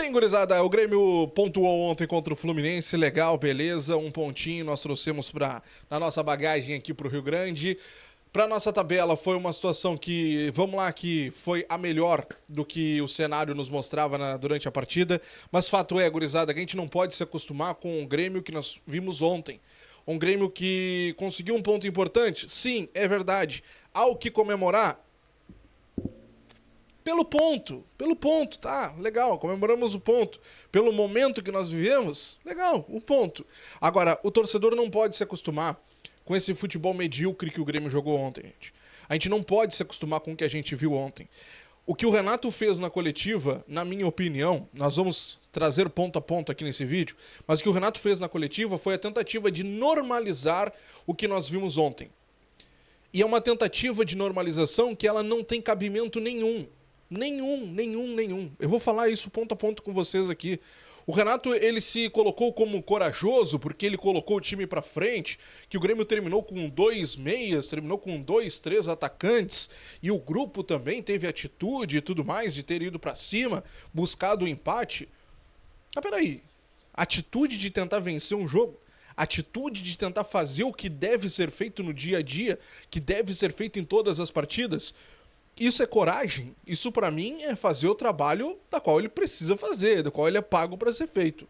Sim, gurizada, o Grêmio pontuou ontem contra o Fluminense, legal, beleza, um pontinho nós trouxemos na nossa bagagem aqui pro Rio Grande. Pra nossa tabela foi uma situação que, vamos lá, que foi a melhor do que o cenário nos mostrava durante a partida, mas fato é, gurizada, que a gente não pode se acostumar com o Grêmio que nós vimos ontem. Um Grêmio que conseguiu um ponto importante? Sim, é verdade. Há o que comemorar? Pelo ponto, tá, legal, comemoramos o ponto. Pelo momento que nós vivemos, legal, o ponto. Agora, o torcedor não pode se acostumar com esse futebol medíocre que o Grêmio jogou ontem, gente. A gente não pode se acostumar com o que a gente viu ontem. O que o Renato fez na coletiva, na minha opinião, nós vamos trazer ponto a ponto aqui nesse vídeo, mas o que o Renato fez na coletiva foi a tentativa de normalizar o que nós vimos ontem. E é uma tentativa de normalização que ela não tem cabimento nenhum. Nenhum. Eu vou falar isso ponto a ponto com vocês aqui. O Renato, ele se colocou como corajoso porque ele colocou o time pra frente, que o Grêmio terminou com 2 meias, terminou com 2, 3 atacantes, e o grupo também teve atitude e tudo mais, de ter ido pra cima, buscado o empate. Mas peraí, atitude de tentar vencer um jogo? Atitude de tentar fazer o que deve ser feito no dia a dia, que deve ser feito em todas as partidas? Isso é coragem? Isso pra mim é fazer o trabalho da qual ele precisa fazer, do qual ele é pago pra ser feito.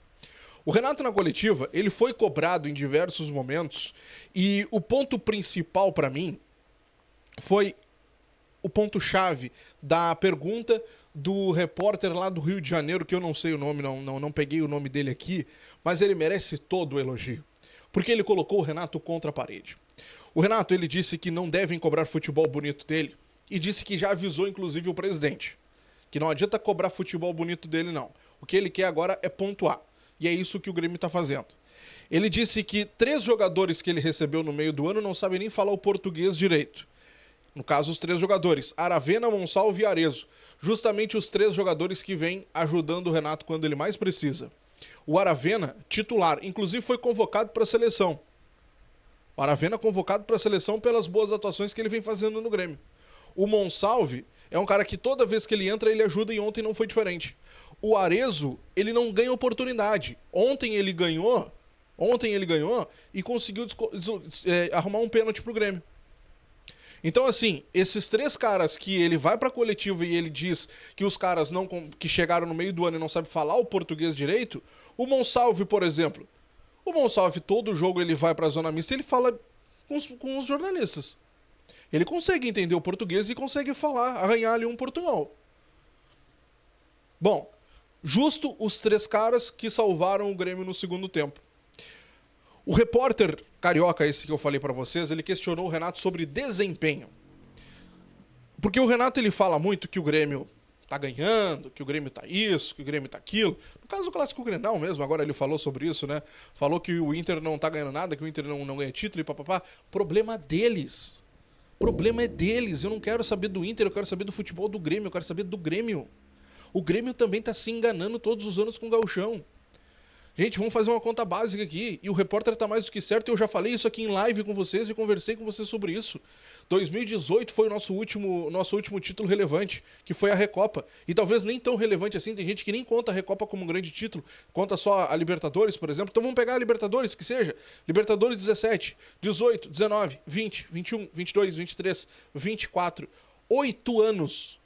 O Renato na coletiva, ele foi cobrado em diversos momentos e o ponto principal pra mim foi o ponto-chave da pergunta do repórter lá do Rio de Janeiro, que eu não sei o nome, não peguei o nome dele aqui, mas ele merece todo o elogio, porque ele colocou o Renato contra a parede. O Renato, ele disse que não devem cobrar futebol bonito dele, e disse que já avisou, inclusive, o presidente. Que não adianta cobrar futebol bonito dele, não. O que ele quer agora é pontuar. E é isso que o Grêmio tá fazendo. Ele disse que 3 jogadores que ele recebeu no meio do ano não sabem nem falar o português direito. No caso, os 3 jogadores. Aravena, Monsalve e Arezzo. Justamente os 3 jogadores que vêm ajudando o Renato quando ele mais precisa. O Aravena, titular, inclusive foi convocado para a seleção. O Aravena convocado para a seleção pelas boas atuações que ele vem fazendo no Grêmio. O Monsalve é um cara que toda vez que ele entra, ele ajuda e ontem não foi diferente. O Arezzo, ele não ganha oportunidade. Ontem ele ganhou e conseguiu arrumar um pênalti pro Grêmio. Então, assim, esses 3 caras que ele vai pra coletiva e ele diz que os caras que chegaram no meio do ano e não sabem falar o português direito, o Monsalve, por exemplo. O Monsalve, todo jogo ele vai pra zona mista e ele fala com os jornalistas. Ele consegue entender o português e consegue falar, arranhar ali um portunhol. Bom, justo os 3 caras que salvaram o Grêmio no segundo tempo. O repórter carioca, esse que eu falei pra vocês, ele questionou o Renato sobre desempenho. Porque o Renato, ele fala muito que o Grêmio tá ganhando, que o Grêmio tá isso, que o Grêmio tá aquilo. No caso do Clássico Grenal mesmo, agora ele falou sobre isso, né? Falou que o Inter não tá ganhando nada, que o Inter não ganha título e papapá. Problema deles. Problema é deles, eu não quero saber do Inter, eu quero saber do futebol do Grêmio, eu quero saber do Grêmio. O Grêmio também tá se enganando todos os anos com o Gauchão. Gente, vamos fazer uma conta básica aqui, e o repórter tá mais do que certo, eu já falei isso aqui em live com vocês e conversei com vocês sobre isso. 2018 foi o nosso último título relevante, que foi a Recopa. E talvez nem tão relevante assim, tem gente que nem conta a Recopa como um grande título, conta só a Libertadores, por exemplo. Então vamos pegar a Libertadores, que seja. Libertadores 17, 18, 19, 20, 21, 22, 23, 24. 8 anos.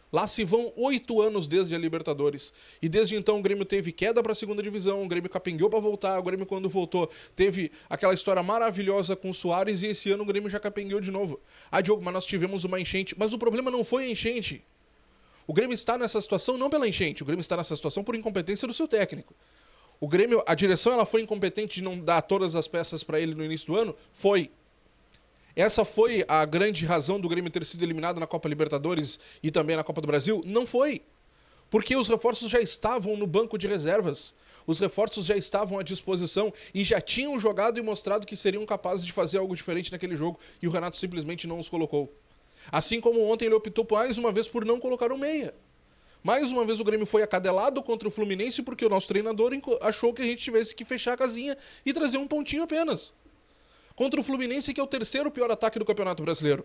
Lá se vão 8 anos desde a Libertadores. E desde então o Grêmio teve queda para a segunda divisão, o Grêmio capengueou para voltar, o Grêmio quando voltou teve aquela história maravilhosa com o Soares e esse ano o Grêmio já capengueou de novo. Ah, Diogo, mas nós tivemos uma enchente. Mas o problema não foi a enchente. O Grêmio está nessa situação não pela enchente, o Grêmio está nessa situação por incompetência do seu técnico. O Grêmio, a direção ela foi incompetente de não dar todas as peças para ele no início do ano? Foi. Essa foi a grande razão do Grêmio ter sido eliminado na Copa Libertadores e também na Copa do Brasil? Não foi. Porque os reforços já estavam no banco de reservas. Os reforços já estavam à disposição e já tinham jogado e mostrado que seriam capazes de fazer algo diferente naquele jogo. E o Renato simplesmente não os colocou. Assim como ontem ele optou mais uma vez por não colocar o meia. Mais uma vez o Grêmio foi acadelado contra o Fluminense porque o nosso treinador achou que a gente tivesse que fechar a casinha e trazer um pontinho apenas. Contra o Fluminense, que é o 3º pior ataque do Campeonato Brasileiro.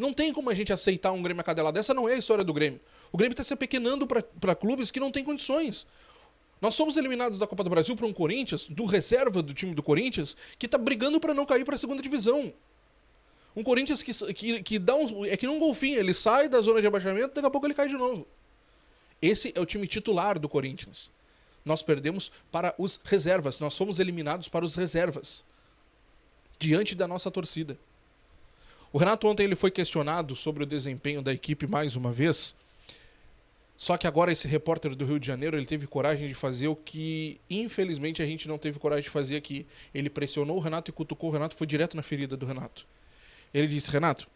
Não tem como a gente aceitar um Grêmio acadelado. Essa não é a história do Grêmio. O Grêmio está se apequenando para clubes que não têm condições. Nós somos eliminados da Copa do Brasil para um Corinthians, do reserva do time do Corinthians, que está brigando para não cair para a segunda divisão. Um Corinthians que dá um... É que nem um golfinho, ele sai da zona de abaixamento, daqui a pouco ele cai de novo. Esse é o time titular do Corinthians. Nós perdemos para os reservas, nós fomos eliminados para os reservas, diante da nossa torcida. O Renato ontem ele foi questionado sobre o desempenho da equipe mais uma vez, só que agora esse repórter do Rio de Janeiro ele teve coragem de fazer o que infelizmente a gente não teve coragem de fazer aqui. Ele pressionou o Renato e cutucou o Renato, foi direto na ferida do Renato. Ele disse: Renato,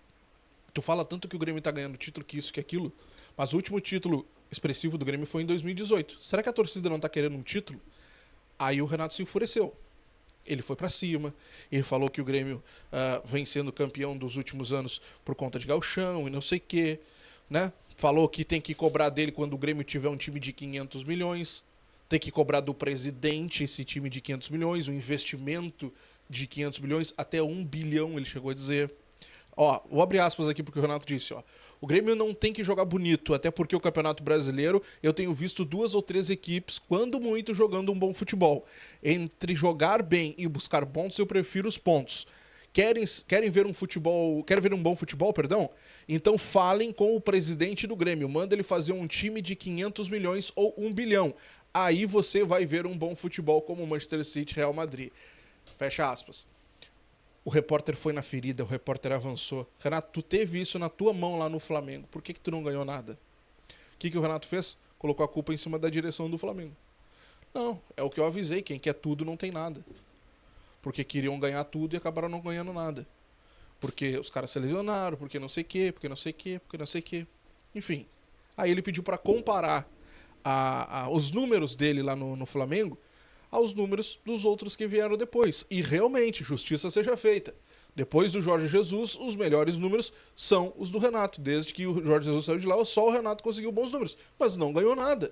tu fala tanto que o Grêmio tá ganhando título, que isso, que aquilo, mas o último título expressivo do Grêmio foi em 2018. Será que a torcida não tá querendo um título? Aí o Renato se enfureceu. Ele foi pra cima, ele falou que o Grêmio vem sendo campeão dos últimos anos por conta de gauchão e não sei o quê, né? Falou que tem que cobrar dele quando o Grêmio tiver um time de 500 milhões, tem que cobrar do presidente esse time de 500 milhões, um investimento de 500 milhões, até 1 bilhão ele chegou a dizer. Ó, vou abrir aspas aqui porque o Renato disse, ó. O Grêmio não tem que jogar bonito, até porque o Campeonato Brasileiro eu tenho visto 2 ou 3 equipes, quando muito, jogando um bom futebol. Entre jogar bem e buscar pontos, eu prefiro os pontos. Querem ver um bom futebol, perdão? Então falem com o presidente do Grêmio, manda ele fazer um time de 500 milhões ou 1 bilhão. Aí você vai ver um bom futebol como o Manchester City, Real Madrid. Fecha aspas. O repórter foi na ferida, o repórter avançou. Renato, tu teve isso na tua mão lá no Flamengo. Por que tu não ganhou nada? O que o Renato fez? Colocou a culpa em cima da direção do Flamengo. Não, é o que eu avisei. Quem quer tudo não tem nada. Porque queriam ganhar tudo e acabaram não ganhando nada. Porque os caras se lesionaram, porque não sei o quê, porque não sei o quê, porque não sei o quê. Enfim. Aí ele pediu para comparar os números dele lá no Flamengo aos números dos outros que vieram depois. E realmente, justiça seja feita. Depois do Jorge Jesus, os melhores números são os do Renato. Desde que o Jorge Jesus saiu de lá, só o Renato conseguiu bons números. Mas não ganhou nada.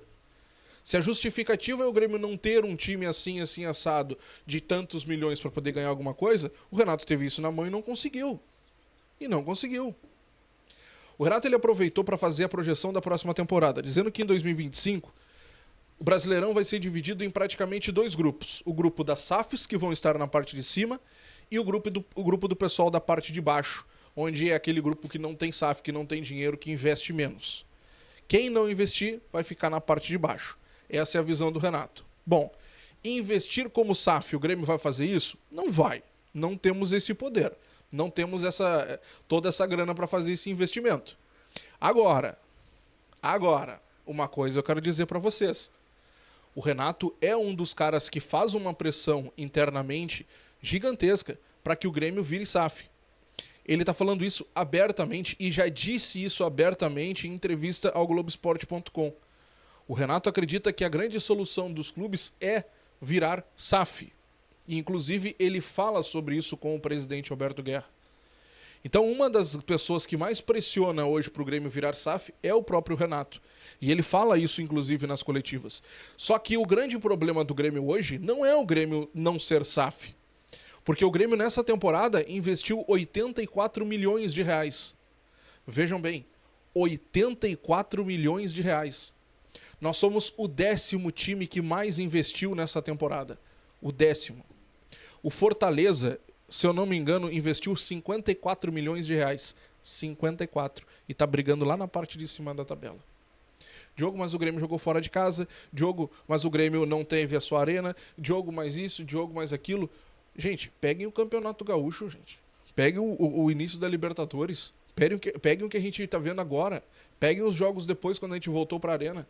Se a justificativa é o Grêmio não ter um time assim, assim, assado, de tantos milhões para poder ganhar alguma coisa, o Renato teve isso na mão e não conseguiu. E não conseguiu. O Renato ele aproveitou para fazer a projeção da próxima temporada, dizendo que em 2025 o Brasileirão vai ser dividido em praticamente 2 grupos. O grupo das SAFs, que vão estar na parte de cima, e o grupo do pessoal da parte de baixo, onde é aquele grupo que não tem SAF, que não tem dinheiro, que investe menos. Quem não investir vai ficar na parte de baixo. Essa é a visão do Renato. Bom, investir como SAF, o Grêmio vai fazer isso? Não vai. Não temos esse poder. Não temos toda essa grana para fazer esse investimento. Agora, uma coisa eu quero dizer para vocês. O Renato é um dos caras que faz uma pressão internamente gigantesca para que o Grêmio vire SAF. Ele tá falando isso abertamente e já disse isso abertamente em entrevista ao Globoesporte.com. O Renato acredita que a grande solução dos clubes é virar SAF. E, inclusive, ele fala sobre isso com o presidente Alberto Guerra. Então, uma das pessoas que mais pressiona hoje para o Grêmio virar SAF é o próprio Renato. E ele fala isso, inclusive, nas coletivas. Só que o grande problema do Grêmio hoje não é o Grêmio não ser SAF. Porque o Grêmio, nessa temporada, investiu 84 milhões de reais. Vejam bem, 84 milhões de reais. Nós somos o 10º time que mais investiu nessa temporada. O 10º. O Fortaleza, se eu não me engano, investiu 54 milhões de reais. 54. E tá brigando lá na parte de cima da tabela. Diogo, mas o Grêmio jogou fora de casa. Diogo, mas o Grêmio não teve a sua arena. Diogo, mais isso. Diogo, mais aquilo. Gente, peguem o Campeonato Gaúcho, gente. Peguem o início da Libertadores. Peguem o que a gente tá vendo agora. Peguem os jogos depois, quando a gente voltou pra arena.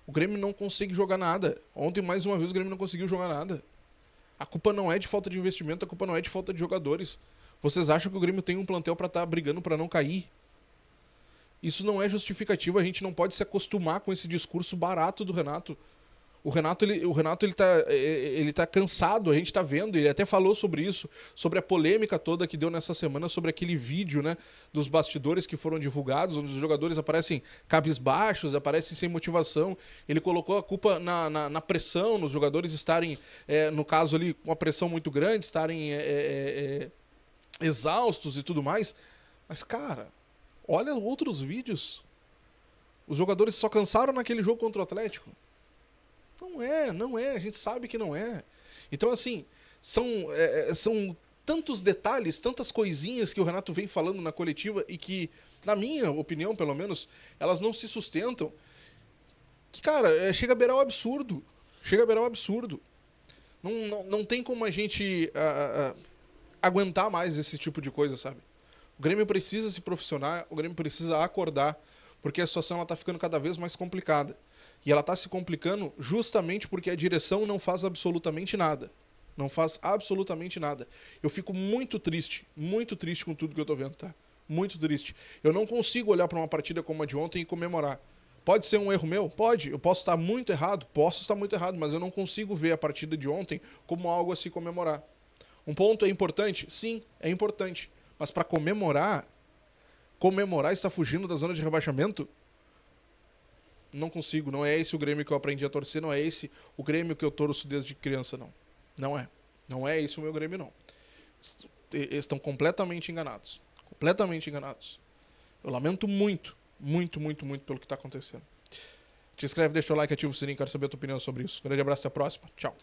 O Grêmio não consegue jogar nada. Ontem, mais uma vez, o Grêmio não conseguiu jogar nada. A culpa não é de falta de investimento, a culpa não é de falta de jogadores. Vocês acham que o Grêmio tem um plantel pra estar brigando pra não cair? Isso não é justificativo, a gente não pode se acostumar com esse discurso barato do Renato. O Renato ele tá cansado, a gente tá vendo, ele até falou sobre isso, sobre a polêmica toda que deu nessa semana, sobre aquele vídeo, né, dos bastidores que foram divulgados, onde os jogadores aparecem cabisbaixos, aparecem sem motivação. Ele colocou a culpa na pressão, nos jogadores estarem, no caso ali, com a pressão muito grande, estarem exaustos e tudo mais. Mas, cara, olha outros vídeos. Os jogadores só cansaram naquele jogo contra o Atlético. Não é. A gente sabe que não é. Então, assim, são tantos detalhes, tantas coisinhas que o Renato vem falando na coletiva e que, na minha opinião, pelo menos, elas não se sustentam. Que, cara, chega a beirar o absurdo. Chega a beirar o absurdo. Não tem como a gente aguentar mais esse tipo de coisa, sabe? O Grêmio precisa se profissionar, o Grêmio precisa acordar, porque a situação está ficando cada vez mais complicada. E ela está se complicando justamente porque a direção não faz absolutamente nada. Não faz absolutamente nada. Eu fico muito triste com tudo que eu tô vendo, tá? Muito triste. Eu não consigo olhar para uma partida como a de ontem e comemorar. Pode ser um erro meu? Pode. Eu posso estar muito errado? Posso estar muito errado, mas eu não consigo ver a partida de ontem como algo a se comemorar. Um ponto é importante? Sim, é importante. Mas para comemorar está fugindo da zona de rebaixamento? Não consigo. Não é esse o Grêmio que eu aprendi a torcer, não é esse o Grêmio que eu torço desde criança, não. Não é. Não é esse o meu Grêmio, não. Eles estão completamente enganados. Completamente enganados. Eu lamento muito pelo que está acontecendo. Te inscreve, deixa o like, ativa o sininho, quero saber a tua opinião sobre isso. Grande abraço, até a próxima. Tchau.